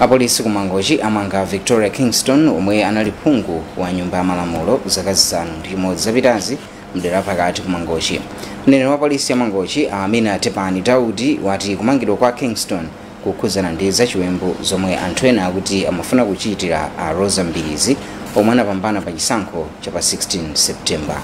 Apolisi ku Mangochi amanga Victoria Kingston omwe anali phungu wa nyumba ya malamulo zaka zisanu ndi chimodzi zapitazi mdera pakati ku Mangochi. Mneneri wa polisi ya Mangochi Amina Tepani Daudi wati kumangidwa kwa Kingston kukhuzana ndi zachiwembu zomwe anthu ena akuti amafuna kuchitira a Rosa Mbilizi omwe anapambana pa chisankho cha pa 16 September.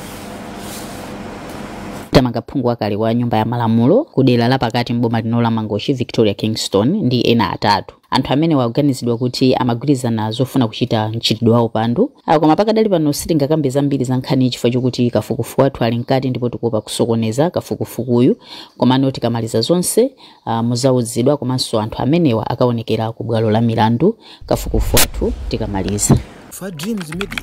Tamanga phungu wakale wa nyumba ya malamulo kudera la pakati mboma lino la Mangochi Victoria Kingston ndi ena atatu. Anthu amene waganizidwa kuti amagwirizana zofuna kuchita mchitidwe wa upandu. Koma pakadali pano sitingakambe zambiri za nkhani chifukwa chokuti kafukufuku athu ali mkati ndipo tikuopa kusokoneza kafukufukuyu. Komano tikamaliza zonse muzauzidwa komanso anthu amenewa akaonekera ku bwalo la milandu kafukufuku athu tikamaliza. For Dreams Media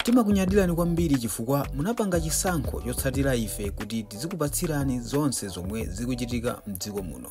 timakunyadirani kwambiri chifukwa munapanga chisankho chotsatira ife kuti tizikupatsirani zonse zomwe zikuchitika mdziko muno.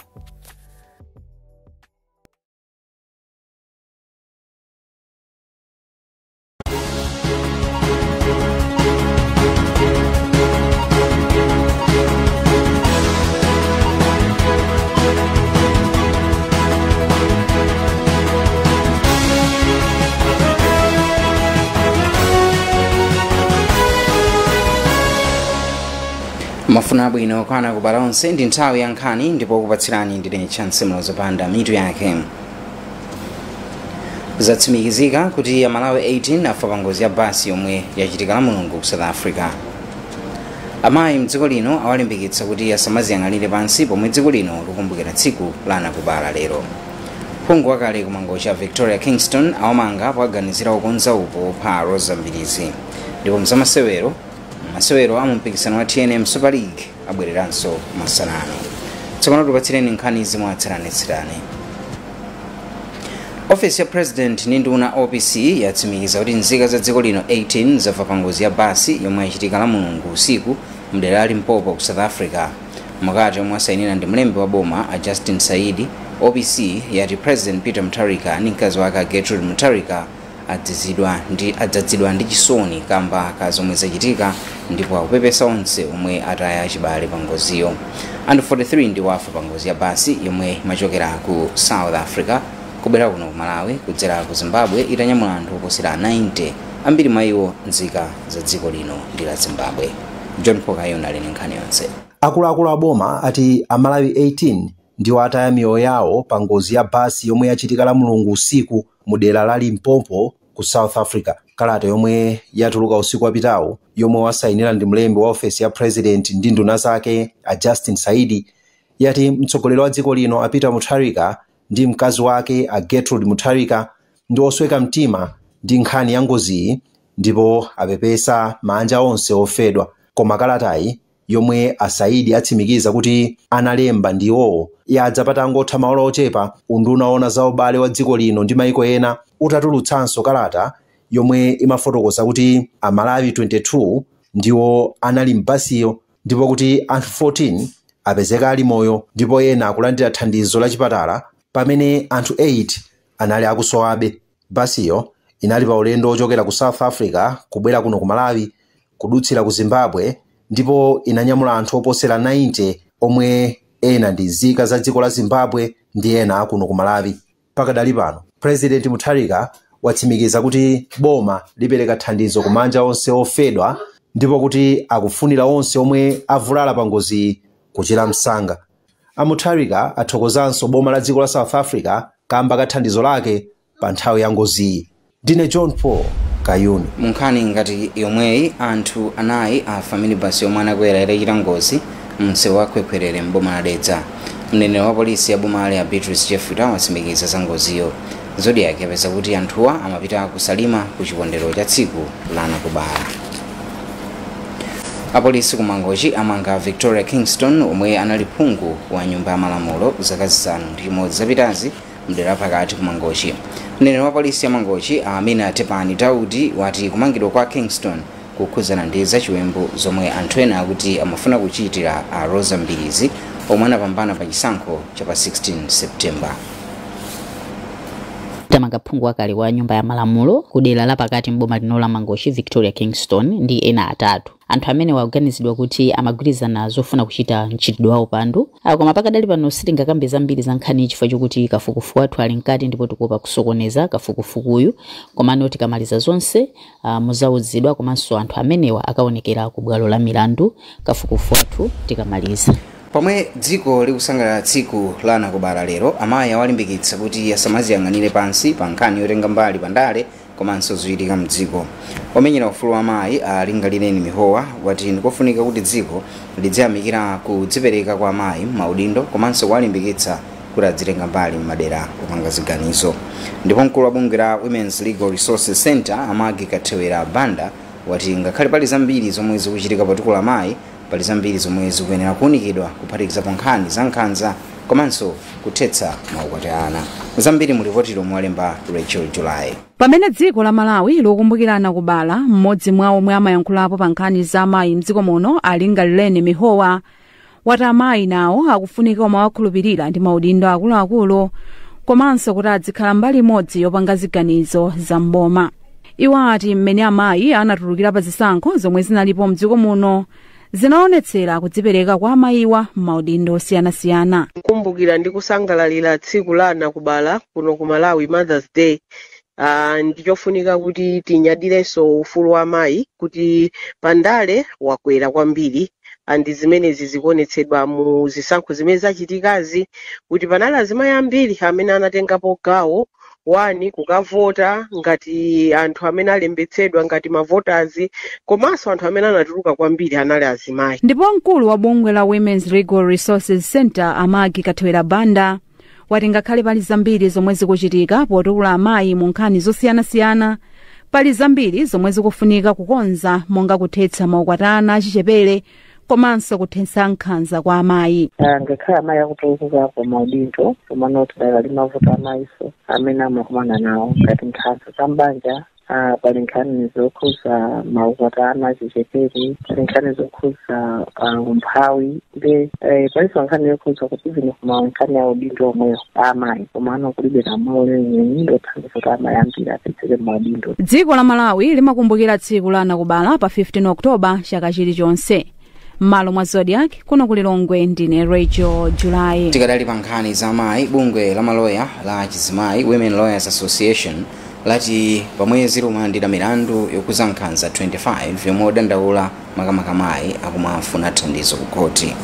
Mafuna bwino kana kubala onse ndi nthawi ya nkhani ndipo kupatsirani ndine chansemlo zopanda mitu yake. Zatsimikizika kuti Amalawi 18 afa pa ngozi ya basi yomwe yachitika la Mulungu ku South Africa. Amayi mdziko lino awalimbikitsa kuti asamaziyang'anire pansi pomwe dziko lino likumbukira tsiku la anakubala lero. Phungu wakale ku Mangochi a Victoria Kingston awamanga poganizira kukonza upo pa Rosa Mbilizi. Ndipo mzamasewero amumpikisano wa TNM Super League abwereranso masanano. Tsopano tupatsireni nkhani zimwatsaranetsirane. Office ya President ndi nduna OPC yatsimikiza kuti nzika za dziko lino 18 zafa pa ngozi ya basi yomwe yachitika la Mulungu usiku mdera la Limpopo ku South Africa. Mkati omwe asayinira ndi mlembi wa boma a Justin Saidi, OPC yati President Peter Mutharika ndi mkazi wake Gertrude Mutharika adzadzidwa ndi chisoni kamba ka zomwe zachitika ndipo akupepesa onse omwe ataya chibale pa ngoziyo. Anthu 43 ndi wafa pa ngozi ya basi yomwe imachokera ku South Africa kubwera kuno ku Malawi kudzera ku Zimbabwe itanyamula anthu oposera 90 ambiri mwa iwo nzika za dziko lino ndi la Zimbabwe. John Pokayona ali nkhani yonse. Akuluakulu a boma ati Amalawi 18 ndiwo ataya miyoyo yawo pa ngozi ya basi yomwe yachitika la Mulungu usiku mu dera la Limpopo ku South Africa. Kalata yomwe yatuluka usiku wapitawo yomwe wasayinira ndi mlembi wa office ya President ndi nduna zake a Justin Saidi yati mtsogoleri wa dziko lino a Peter Mutharika ndi mkazi wake a Gertrude Mutharika ndi osweka mtima ndi nkhani ya ngoziyi ndipo apepesa manja onse ofedwa. Koma kalatayi yomwe a Saidi atsimikiza kuti analemba ndiwo yadzapata angotha maola ochepa unduna ona za ubale wa dziko lino ndi maiko ena utatulutsanso kalata yomwe imafotokoza kuti Amalawi 22 ndiwo anali mbasiyo ndipo kuti anthu 14 apezeka ali moyo ndipo ena akulandira thandizo la chipatala pamene anthu 8 anali akusowabe. Basiyo inali pa ulendo ochokera ku South Africa kubwera kuno ku Malawi kudutsira ku Zimbabwe ndipo inanyamula anthu oposera 90 omwe ena ndi nzika za dziko la Zimbabwe ndi ena akuno ku Malawi. Pakadali pano President Mutharika watsimikiza kuti boma lipereka thandizo kumanja onse ofedwa ndipo kuti akufunira onse omwe avulala pa ngozi kuchira msanga. Mutharika athokozanso boma la dziko la South Africa kamba ka thandizo lake pa nthawi ya ngoziyi. Ndine John Paul Kayuni. Munkhani ngati yomweyi anthu anayi afa minibasi yomwe anakwera itachita ngozi msewu wa Khwekhwerere mboma la Dedza. Mneneri wa polisi ya boma la Beatrice Jeffuta watsimikiza za ngoziyo. Zodiac yapeza kuti anthuwa amapita kusalima ku chipondero cha tsiku la anakubala. Apolisi ku Mangochi amanga Victoria Kingston omwe anali phungu wa nyumba ya malamulo zaka zisanu ndi chimodzi zapitazi mdera pakati ku Mangochi. Mneneri wa polisi ya Mangochi Amina Tepani Daudi wati kumangidwa kwa Kingston kukhuzana ndi zachiwembu zomwe anthu ena akuti amafuna kuchitira a Rosa Mbilizi omwe anapambana pa chisankho cha pa 16 September. tamanga phungu wakale wa nyumba ya malamulo kudera la pakati mboma lino la Mangochi Victoria Kingston ndi ena atatu. Anthu amene wakuganizidwa kuti amagwirizana zofuna kuchita mchitidwe wawo pandu. Koma pakadali pano sitingakambe zambiri za nkhani chifukwa chokuti kafukufuku athu ali mkati ndipo tikuopa kusokoneza kafukufukuyu. Komano tikamaliza zonse muzauzidwa komanso anthu amenewa akaonekera ku bwalo la milandu kafukufuku athu tikamaliza. Pomwe dziko likusangalala tsiku la anakubala lero, amayi awalimbikitsa kuti asamaziyang'anire pansi pa nkhani yotenga mbali pandale komanso zochitika mdziko. Omenyera ufulu wa amayi Lingalireni Mihowa wati ndikofunika kuti dziko lidziyamikira kudzipereka kwa amayi maudindo komanso kuwalimbikitsa kuti adzitenga mbali m'madera opanga ziganizo. Ndipo mkulu wa bungwe la Women's Legal Resources Center Amagi Kathewera Banda wati ngakhale pali zambiri zomwe zikuchitika patukula amayi, pali zambiri zomwe zikuyenera kuunikidwa kuphatikiza nkhani za nkhanza komanso kuthetsa maukwati ana. Zambiri mu ripoti lomwe walemba Rachel July. Pamene dziko la Malawi likukumbukira anakubala, mmodzi mwa omwe amayankhulapo pa nkhani za amayi mdziko muno Lingalireni Mihowa wati amayi nawo akufunika omawakhulupirira ndi maudindo akuluakulu komanso kuti adzikhala mbali imodzi yopanga ziganizo za mboma. Iwo ati mmene amayi anatulukira pa zisankho zomwe zinalipo mdziko muno zinaonetsera kudzipereka kwa amayiwa maudindo osiyanasiyana. Kumbukira ndi kusangalalira tsiku la anakubala kuno ku Malawi Mother's Day, ndichofunika kuti tinyadirenso ufulu wa amayi kuti pandale wakwera kwambiri andi zimenezi zikuonetsedwa mu zisankho zimene zachitikazi kuti panali azimayi ambiri amene anatengapo gawo wani kukavota ngati anthu amene alembetsedwa ngati mavoters komanso anthu amene anatuluka kwambiri anali azimayi. Ndipo mkulu wa bungwe la Women's Legal Resources Center Amagi Kathewera Banda wati ngakhale pali zambiri zomwe zikuchitika potukula amayi mu nkhani zosiyanasiyana, pali zambiri zomwe zikufunika kukonza monga kuthetsa maukwati ana achichepere komanso kuthetsa nkhanza kwa amayi. Ngakhale amayi akutuluka kwa maudindo komano tidali mavuto amayiso amene amakumana nawo ngati nkhanza za mbanja, pali nkhani zokhuza maukwati ana achichepere, pali nkhani zokhuza umphawi, palinso nkhani yokhuza kuti ivini kuma nkhani ya udindo omweyo amayi komano kulibe lamulo lenye ndothandiza kuti amayi ambiri apezeke maudindo. Dziko la Malawi limakumbukira tsiku la anakubala pa 15 Oktoba chaka chilichonse. Malo mwa Zodiac kuno ku Lilongwe ndine Rachel July. Tikadali pa nkhani za amayi, bungwe la maloya la Chizimayi Women Lawyers Association lati pamwezi limalandira milandu yokuza nkhanza 25 yomwe odandaula makamaka amayi akumafuna thandizo ku koti.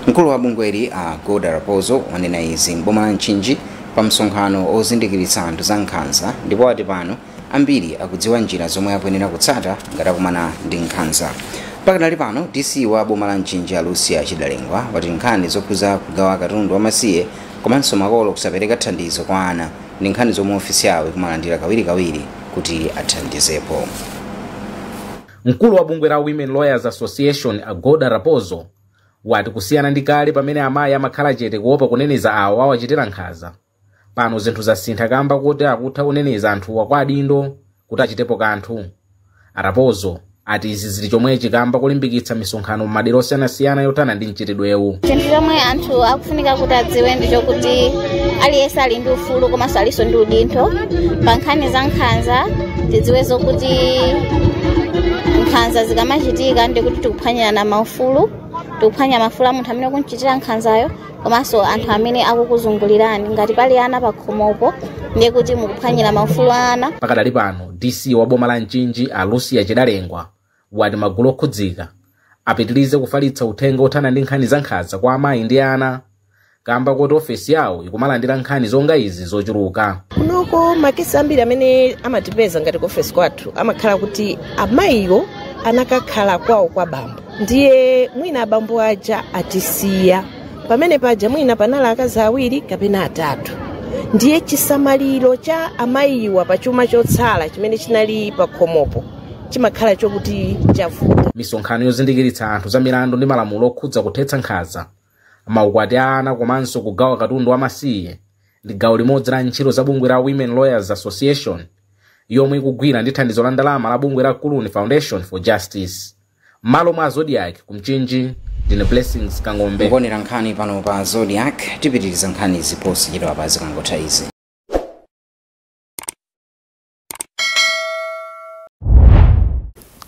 Mkulu wa bungweli Goda Raposo wanena izi mboma la Nchinji pa msonkhano ozindikiritsa anthu za nkhanza, ndipo wati pano ambiri akudziwa njira zomwe akuyenera kutsata ngati akumana ndi nkhanza. Pakadali pano DC wa boma la Nchinji Lucia Chidalengwa wati nkhani zokhuza kugawa katundu wamasiye komanso makolo kusapereka thandizo kwa ana ndi nkhani zomwe ofisi yawo ikumalandira kawirikawiri kuti athandizepo. Mkulu wa bungwe la Women Lawyers Association Goda Raposo wati kusiyana ndi kale pamene amayi amakhala chete kuopa kuneneza awo awachitira nkhanza, pano zinthu zasintha kamba kuti akutha kuneneza anthuwa kwa adindo kuti achitepo kanthu. Raposo ati izi zili chomwe chikamba kulimbikitsa misonkhano m'madera osiyanasiyana yothana ndi mchitidwewu. Chinthu chomwe anthu akufunika kuti adziwe ndicho kuti aliyense ali ndi ufulu komanso alinso ndi udindo pa nkhani za nkhanza. Tidziwe zokuti nkhanza zikamachitika ndi kuti tikuphwanyirana maufulu, tikuphwanya maufulu a munthu amene akuchitira nkhanzayo komanso anthu amene akukuzungulirani. Ngati pali ana pa khomopo ndiye kuti mukuphwanyira maufulu a ana. Pakadali pano DC wa boma la Nchinji Lucia Chidalengwa wati magulu okhudzika apitirize kufalitsa uthenga othana ndi nkhani za nkhanza kwa amayi ndi ana, kamba kuti ofesi yawo ikumalandira nkhani zonga izi zochuluka. Kunoko makesi ambiri amene amatipeza ngati ofesi kwathu amakhala kuti amayiwo anakakhala kwawo kwa bambo, ndiye mwina abambo aja atisiya, pamene paja mwina panali akazi awiri kapena atatu, ndiye chisamaliro cha amayiwa pa chuma chotsala chimene chinali pa khomopo chimakhala chokuti chavuta. Misonkhano yozindikiritsa anthu za milandu ndi malamulo okhudza kuthetsa nkhanza, maukwati a ana komanso kugawa katundu wamasiye ndi gawo limodzi la ntchito za bungwe la Women Lawyers Association yomwe ikugwira ndi thandizo la ndalama la bungwe la Kuluni Foundation for Justice. Malo mwa Zodiac kumchinji ndine Blessings Kangombe. Mukuonera nkhani pano pa Zodiac, tipitiriza nkhani ziposi chidwa pa zikangotha izi.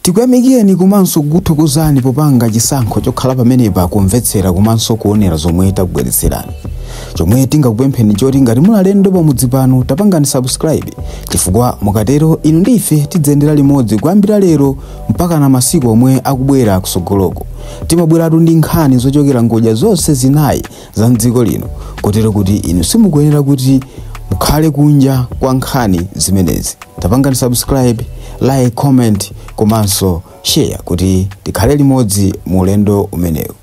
tikuyamikeni komanso kuthokozani popanga chisankho chokhala pamenepa kumvetsera komanso kuonera zomwe takubweretserani. Chomwe tingakupempheni choti ngati muli alendo pamudzi pano tapangani subscribe, chifukwa mukatero inu ndife tidzendera limodzi kuyambira lero mpaka na masiku omwe akubwera kusogoloko. Timabweratu ndi nkhani zochokera ngodya zonse zinayi za mdziko lino, kotero kuti inu simukuyenera kuti mukhale kunja kwa nkhani zimenezi. Tapangani subscribe, like, comment komanso share kuti tikhale limodzi mu ulendo umenewu.